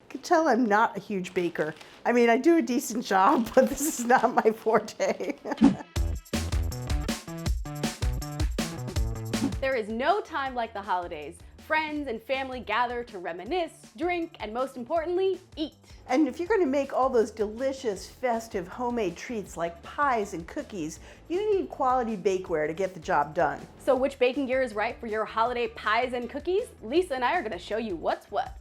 can tell I'm not a huge baker. I mean, I do a decent job, but this is not my forte. There is no time like the holidays. Friends and family gather to reminisce, drink, and most importantly, eat. And if you're going to make all those delicious, festive, homemade treats like pies and cookies, you need quality bakeware to get the job done. So which baking gear is right for your holiday pies and cookies? Lisa and I are going to show you what's what.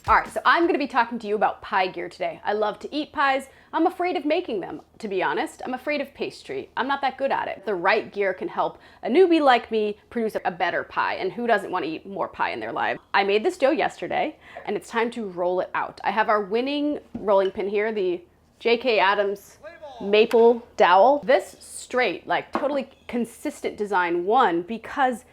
All right, so I'm gonna be talking to you about pie gear today. I love to eat pies. I'm afraid of making them, to be honest. I'm afraid of pastry. I'm not that good at it. The right gear can help a newbie like me produce a better pie, and who doesn't want to eat more pie in their life? I made this dough yesterday, and it's time to roll it out. I have our winning rolling pin here, the J.K. Adams maple dowel. This straight, like totally consistent design won because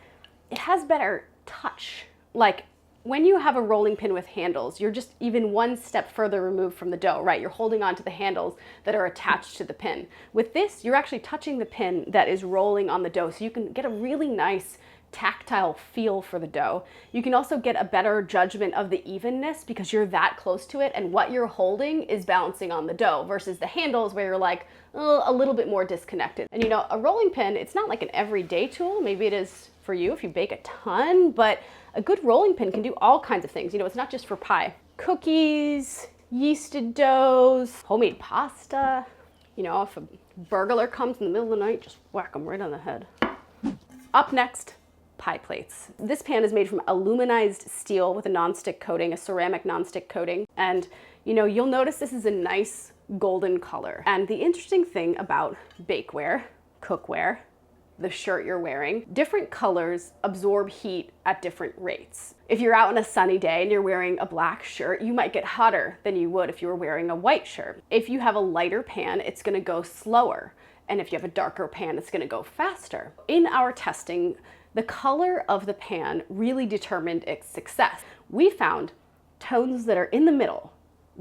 it has better touch. Like, when you have a rolling pin with handles, you're just even one step further removed from the dough, right? You're holding on to the handles that are attached to the pin. With this, you're actually touching the pin that is rolling on the dough, so you can get a really nice tactile feel for the dough. You can also get a better judgment of the evenness because you're that close to it, and what you're holding is balancing on the dough versus the handles where you're like a little bit more disconnected. And you know, a rolling pin, it's not like an everyday tool. Maybe it is for you if you bake a ton, but a good rolling pin can do all kinds of things. You know, it's not just for pie. Cookies, yeasted doughs, homemade pasta. You know, if a burglar comes in the middle of the night, just whack them right on the head. Up next, pie plates. This pan is made from aluminized steel with a nonstick coating, a ceramic nonstick coating. And you know, you'll notice this is a nice golden color. And the interesting thing about bakeware, cookware, the shirt you're wearing, different colors absorb heat at different rates. If you're out on a sunny day and you're wearing a black shirt, you might get hotter than you would if you were wearing a white shirt. If you have a lighter pan, it's gonna go slower. And if you have a darker pan, it's gonna go faster. In our testing, the color of the pan really determined its success. We found tones that are in the middle,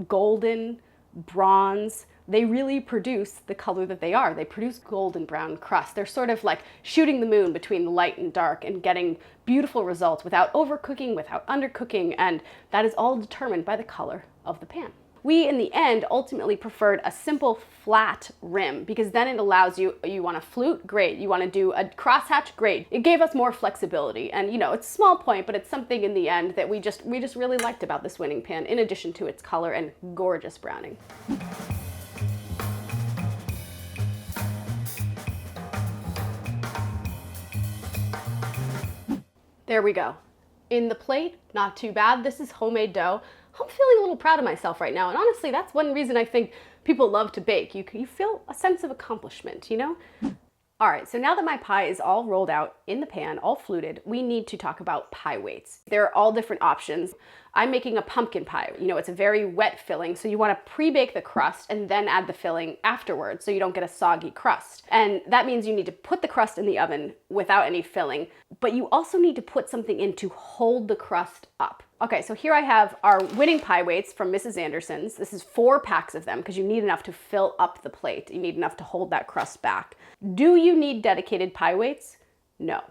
golden, bronze, they really produce the color that they are. They produce golden brown crust. They're sort of like shooting the moon between the light and dark and getting beautiful results without overcooking, without undercooking, and that is all determined by the color of the pan. We, in the end, ultimately preferred a simple flat rim because then it allows you want a flute, great. You want to do a crosshatch, great. It gave us more flexibility, and you know, it's a small point, but it's something in the end that we just really liked about this winning pan, in addition to its color and gorgeous browning. There we go. In the plate, not too bad. This is homemade dough. I'm feeling a little proud of myself right now. And honestly, that's one reason I think people love to bake. You feel a sense of accomplishment, you know? All right, so now that my pie is all rolled out in the pan, all fluted, we need to talk about pie weights. There are all different options. I'm making a pumpkin pie. You know, it's a very wet filling, so you want to pre-bake the crust and then add the filling afterwards so you don't get a soggy crust. And that means you need to put the crust in the oven without any filling, but you also need to put something in to hold the crust up. Okay, so here I have our winning pie weights from Mrs. Anderson's. This is 4 packs of them because you need enough to fill up the plate. You need enough to hold that crust back. Do you need dedicated pie weights? No.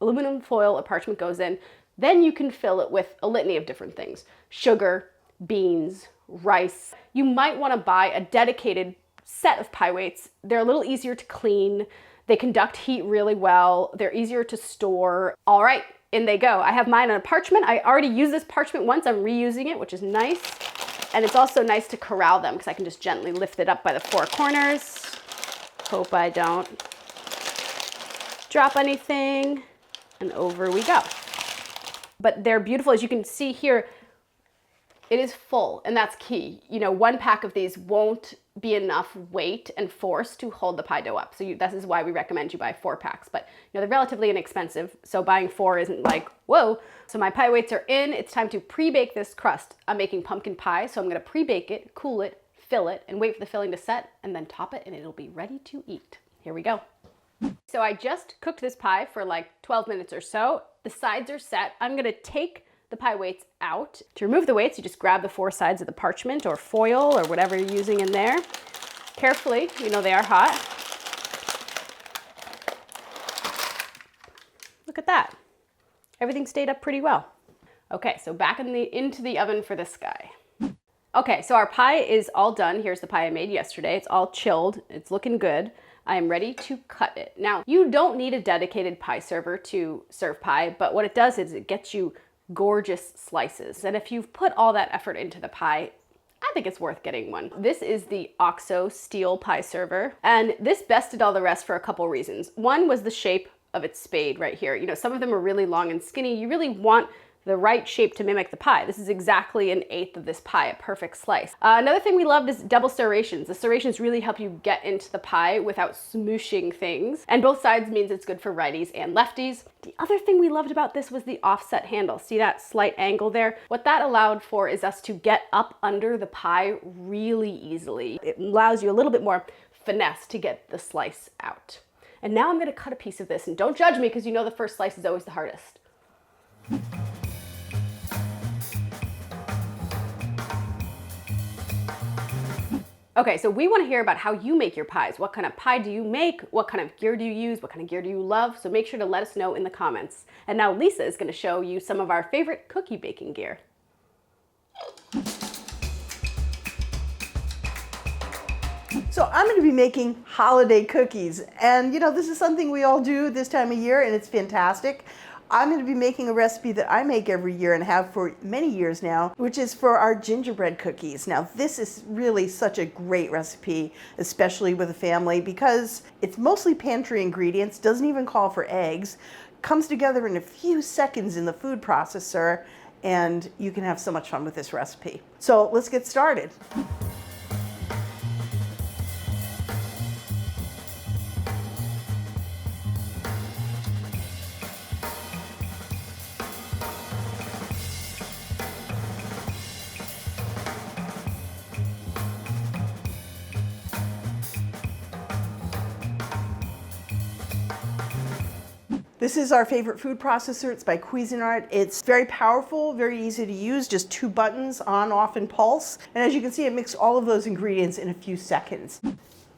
Aluminum foil or parchment goes in. Then you can fill it with a litany of different things. Sugar, beans, rice. You might want to buy a dedicated set of pie weights. They're a little easier to clean. They conduct heat really well. They're easier to store. All right, in they go. I have mine on a parchment. I already used this parchment once. I'm reusing it, which is nice. And it's also nice to corral them because I can just gently lift it up by the 4 corners. Hope I don't drop anything. And over we go. But they're beautiful. As you can see here, it is full, and that's key. You know, 1 pack of these won't be enough weight and force to hold the pie dough up. So this is why we recommend you buy 4 packs. But you know, they're relatively inexpensive, so buying 4 isn't like, whoa. So my pie weights are in. It's time to pre-bake this crust. I'm making pumpkin pie, so I'm gonna pre-bake it, cool it, fill it, and wait for the filling to set, and then top it, and it'll be ready to eat. Here we go. So I just cooked this pie for like 12 minutes or so. The sides are set. I'm gonna take the pie weights out. To remove the weights, you just grab the 4 sides of the parchment or foil or whatever you're using in there. Carefully, you know they are hot. Look at that. Everything stayed up pretty well. Okay, so back into the oven for this guy. Okay, so our pie is all done. Here's the pie I made yesterday. It's all chilled. It's looking good. I am ready to cut it. Now, you don't need a dedicated pie server to serve pie, but what it does is it gets you gorgeous slices. And if you've put all that effort into the pie, I think it's worth getting one. This is the OXO steel pie server, and this bested all the rest for a couple reasons. One was the shape of its spade right here. You know, some of them are really long and skinny. You really want the right shape to mimic the pie. This is exactly an eighth of this pie, a perfect slice. Another thing we loved is double serrations. The serrations really help you get into the pie without smooshing things. And both sides means it's good for righties and lefties. The other thing we loved about this was the offset handle. See that slight angle there? What that allowed for is us to get up under the pie really easily. It allows you a little bit more finesse to get the slice out. And now I'm gonna cut a piece of this, and don't judge me because you know the first slice is always the hardest. Okay, so we want to hear about how you make your pies. What kind of pie do you make? What kind of gear do you use? What kind of gear do you love? So make sure to let us know in the comments. And now Lisa is going to show you some of our favorite cookie baking gear. So I'm going to be making holiday cookies. And you know, this is something we all do this time of year, and it's fantastic. I'm going to be making a recipe that I make every year and have for many years now, which is for our gingerbread cookies. Now, this is really such a great recipe, especially with a family, because it's mostly pantry ingredients, doesn't even call for eggs, comes together in a few seconds in the food processor, and you can have so much fun with this recipe. So let's get started. This is our favorite food processor. It's by Cuisinart. It's very powerful, very easy to use, just 2 buttons, on, off, and pulse. And as you can see, it mixed all of those ingredients in a few seconds.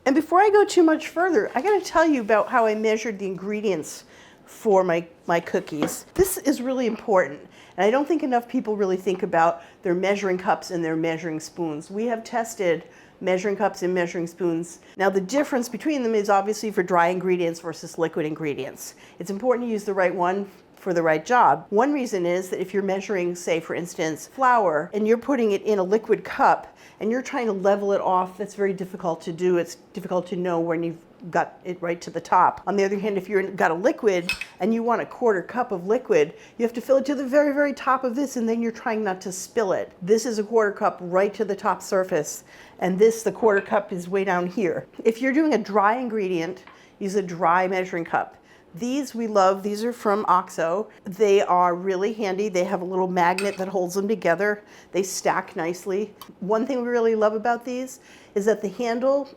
And before I go too much further, I gotta tell you about how I measured the ingredients for my cookies. This is really important. And I don't think enough people really think about their measuring cups and their measuring spoons. We have tested measuring cups and measuring spoons. Now the difference between them is obviously for dry ingredients versus liquid ingredients. It's important to use the right one for the right job. One reason is that if you're measuring, say for instance, flour, and you're putting it in a liquid cup and you're trying to level it off, that's very difficult to do. It's difficult to know when you've got it right to the top. On the other hand, if you've got a liquid and you want a 1/4 cup of liquid, you have to fill it to the very, very top of this, and then you're trying not to spill it. This is a 1/4 cup right to the top surface, and this, the 1/4 cup, is way down here. If you're doing a dry ingredient, use a dry measuring cup. These we love. These are from OXO. They are really handy. They have a little magnet that holds them together. They stack nicely. One thing we really love about these is that the handle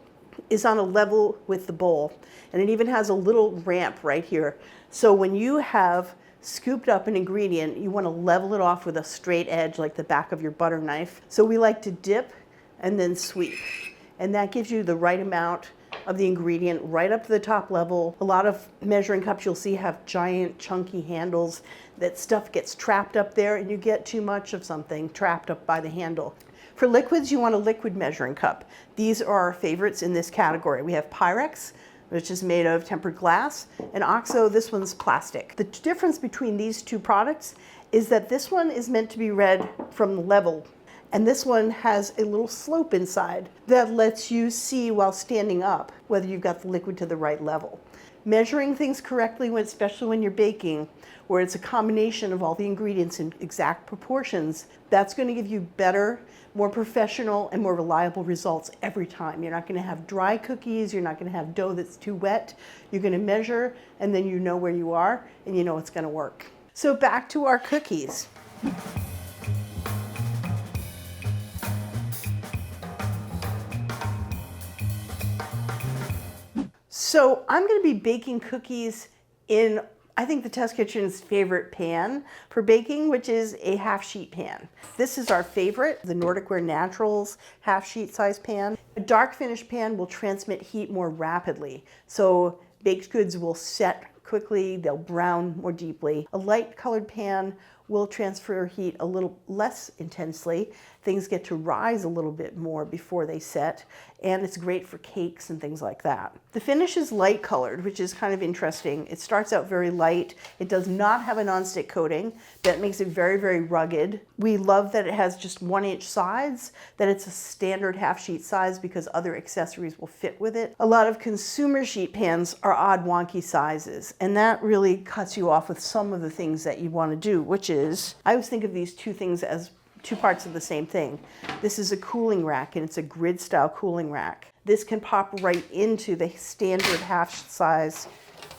is on a level with the bowl, and it even has a little ramp right here. So when you have scooped up an ingredient, you want to level it off with a straight edge like the back of your butter knife. So we like to dip and then sweep, and that gives you the right amount of the ingredient right up to the top level. A lot of measuring cups you'll see have giant chunky handles that stuff gets trapped up there, and you get too much of something trapped up by the handle. For liquids, you want a liquid measuring cup. These are our favorites in this category. We have Pyrex, which is made of tempered glass, and OXO, this one's plastic. The difference between these two products is that this one is meant to be read from level, and this one has a little slope inside that lets you see while standing up whether you've got the liquid to the right level. Measuring things correctly, especially when you're baking, where it's a combination of all the ingredients in exact proportions, that's going to give you better, more professional, and more reliable results every time. You're not going to have dry cookies. You're not going to have dough that's too wet. You're going to measure, and then you know where you are, and you know it's going to work. So back to our cookies. So I'm going to be baking cookies in, I think, the Test Kitchen's favorite pan for baking, which is a half-sheet pan. This is our favorite, the Nordicware Naturals half-sheet size pan. A dark finish pan will transmit heat more rapidly, so baked goods will set quickly, they'll brown more deeply. A light colored pan will transfer heat a little less intensely. Things get to rise a little bit more before they set, and it's great for cakes and things like that. The finish is light colored, which is kind of interesting. It starts out very light. It does not have a nonstick coating. That makes it very, very rugged. We love that it has just 1-inch sides, that it's a standard half sheet size because other accessories will fit with it. A lot of consumer sheet pans are odd, wonky sizes, and that really cuts you off with some of the things that you want to do, which is, I always think of these two things as two parts of the same thing. This is a cooling rack, and it's a grid style cooling rack. This can pop right into the standard half size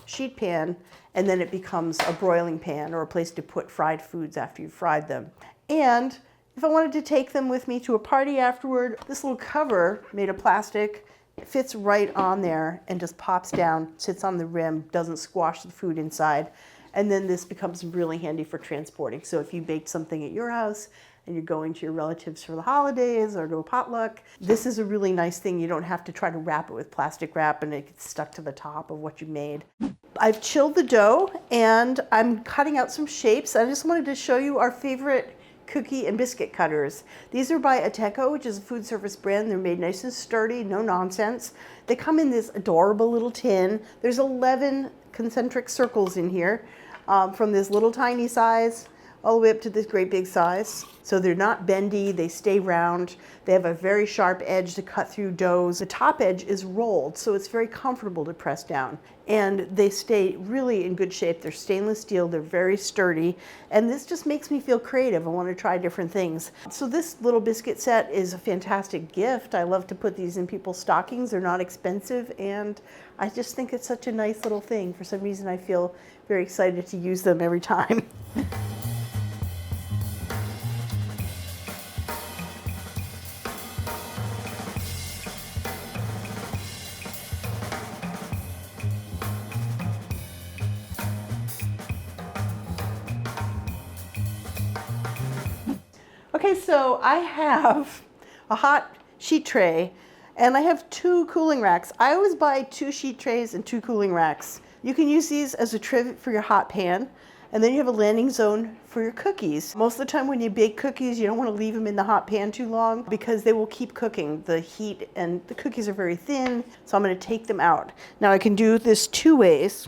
sheet pan, and then it becomes a broiling pan or a place to put fried foods after you've fried them. And if I wanted to take them with me to a party afterward, this little cover made of plastic, it fits right on there and just pops down, sits on the rim, doesn't squash the food inside. And then this becomes really handy for transporting. So if you baked something at your house and you're going to your relatives for the holidays or to a potluck, this is a really nice thing. You don't have to try to wrap it with plastic wrap and it gets stuck to the top of what you made. I've chilled the dough and I'm cutting out some shapes. I just wanted to show you our favorite cookie and biscuit cutters. These are by Ateco, which is a food service brand. They're made nice and sturdy, no nonsense. They come in this adorable little tin. There's 11 concentric circles in here, from this little tiny size all the way up to this great big size. So they're not bendy, they stay round. They have a very sharp edge to cut through doughs. The top edge is rolled, so it's very comfortable to press down. And they stay really in good shape. They're stainless steel, they're very sturdy. And this just makes me feel creative. I want to try different things. So this little biscuit set is a fantastic gift. I love to put these in people's stockings. They're not expensive, and I just think it's such a nice little thing. For some reason, I feel very excited to use them every time. Okay, so I have a hot sheet tray and I have 2 cooling racks. I always buy 2 sheet trays and 2 cooling racks. You can use these as a trivet for your hot pan, and then you have a landing zone for your cookies. Most of the time when you bake cookies, you don't want to leave them in the hot pan too long because they will keep cooking. The heat and the cookies are very thin, so I'm going to take them out. Now I can do this 2 ways.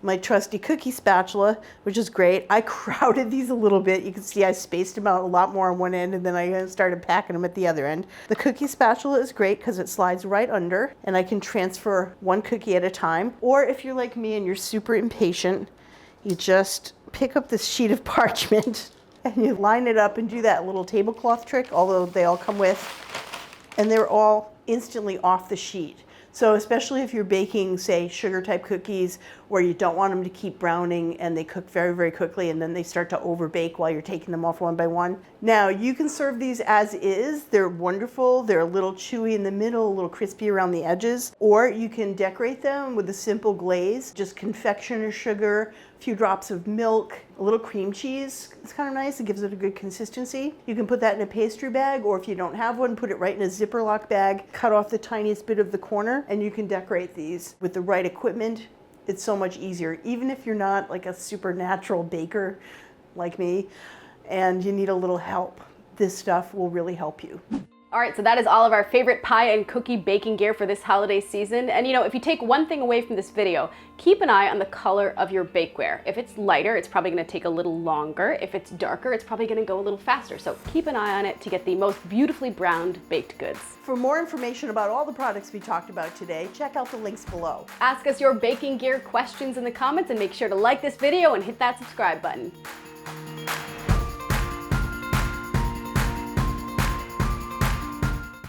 My trusty cookie spatula, which is great. I crowded these a little bit. You can see I spaced them out a lot more on one end, and then I started packing them at the other end. The cookie spatula is great because it slides right under, and I can transfer 1 cookie at a time. Or if you're like me and you're super impatient, you just pick up this sheet of parchment and you line it up and do that little tablecloth trick, although they all come with, and they're all instantly off the sheet. So especially if you're baking, say, sugar type cookies where you don't want them to keep browning and they cook very, very quickly and then they start to over bake while you're taking them off one by one. Now you can serve these as is. They're wonderful. They're a little chewy in the middle, a little crispy around the edges. Or you can decorate them with a simple glaze, just confectioner sugar, a few drops of milk, a little cream cheese. It's kind of nice. It gives it a good consistency. You can put that in a pastry bag, or if you don't have one, put it right in a zipper lock bag, cut off the tiniest bit of the corner, and you can decorate these with the right equipment. It's so much easier, even if you're not like a supernatural baker like me and you need a little help. This stuff will really help you. All right, so that is all of our favorite pie and cookie baking gear for this holiday season. And you know, if you take one thing away from this video, keep an eye on the color of your bakeware. If it's lighter, it's probably gonna take a little longer. If it's darker, it's probably gonna go a little faster. So keep an eye on it to get the most beautifully browned baked goods. For more information about all the products we talked about today, check out the links below. Ask us your baking gear questions in the comments and make sure to like this video and hit that subscribe button.